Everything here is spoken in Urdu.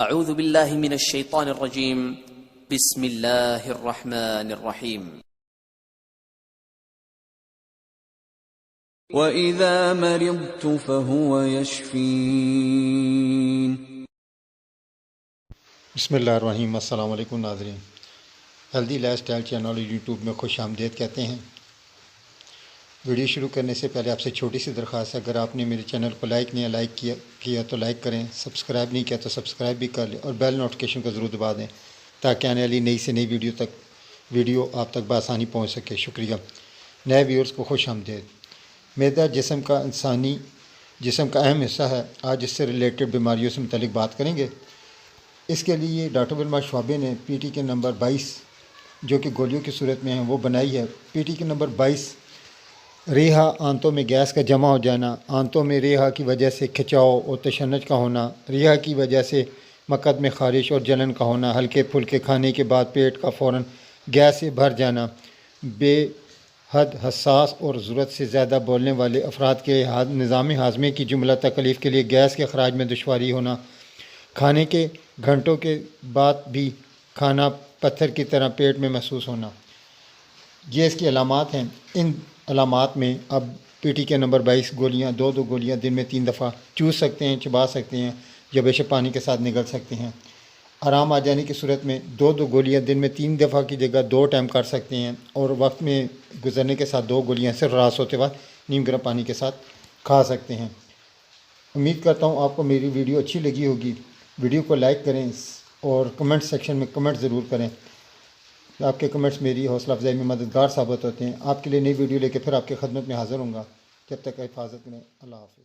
اعوذ باللہ من الشیطان الرجیم بسم اللہ الرحمن الرحیم وَإِذَا مَرِضْتُ فَهُوَ يَشْفِينِ۔ بسم اللہ الرحمن الرحیم۔ السلام علیکم ناظرین، healthy life style channel YouTube میں خوش آمدید کہتے ہیں۔ ویڈیو شروع کرنے سے پہلے آپ سے چھوٹی سی درخواست ہے، اگر آپ نے میرے چینل کو لائک کیا تو لائک کریں، سبسکرائب نہیں کیا تو سبسکرائب بھی کر لیں اور بیل نوٹیفیکیشن کو ضرور دبا دیں تاکہ آنے والی نئی سے نئی ویڈیو آپ تک بآسانی پہنچ سکے۔ شکریہ۔ نئے ویورز کو خوش آمدید۔ معدہ جسم کا انسانی جسم کا اہم حصہ ہے۔ آج اس سے ریلیٹڈ بیماریوں سے متعلق بات کریں گے۔ اس کے لیے ڈاکٹر ولما شعبے نے پی ٹی کے نمبر 22 جو کہ گولیوں کی صورت میں ہیں وہ بنائی ہے۔ پی ٹی کے نمبر 22 ریحہ آنتوں میں گیس کا جمع ہو جانا، آنتوں میں ریحہ کی وجہ سے کھچاؤ اور تشنج کا ہونا، ریحہ کی وجہ سے مقعد میں خارش اور جلن کا ہونا، ہلکے پھلکے کھانے کے بعد پیٹ کا فوراً گیس سے بھر جانا، بے حد حساس اور ضرورت سے زیادہ بولنے والے افراد کے نظام ہاضمے کی جملہ تکلیف کے لیے گیس کے اخراج میں دشواری ہونا، کھانے کے گھنٹوں کے بعد بھی کھانا پتھر کی طرح پیٹ میں محسوس ہونا، یہ اس کی علامات ہیں۔ ان علامات میں اب پی ٹی کے نمبر 22 گولیاں دو گولیاں دن میں 3 دفعہ چوس سکتے ہیں، چبا سکتے ہیں یا بیشک پانی کے ساتھ نگل سکتے ہیں۔ آرام آ جانے کی صورت میں 2 گولیاں دن میں 3 دفعہ کی جگہ 2 ٹائم کر سکتے ہیں، اور وقت میں گزرنے کے ساتھ 2 گولیاں صرف رات سوتے وقت نیم گرم پانی کے ساتھ کھا سکتے ہیں۔ امید کرتا ہوں آپ کو میری ویڈیو اچھی لگی ہوگی۔ ویڈیو کو لائک کریں اور کمنٹ سیکشن میں کمنٹ ضرور کریں۔ آپ کے کمنٹس میری حوصلہ افزائی میں مددگار ثابت ہوتے ہیں۔ آپ کے لیے نئی ویڈیو لے کے پھر آپ کی خدمت میں حاضر ہوں گا۔ جب تک حفاظت کریں۔ اللہ حافظ۔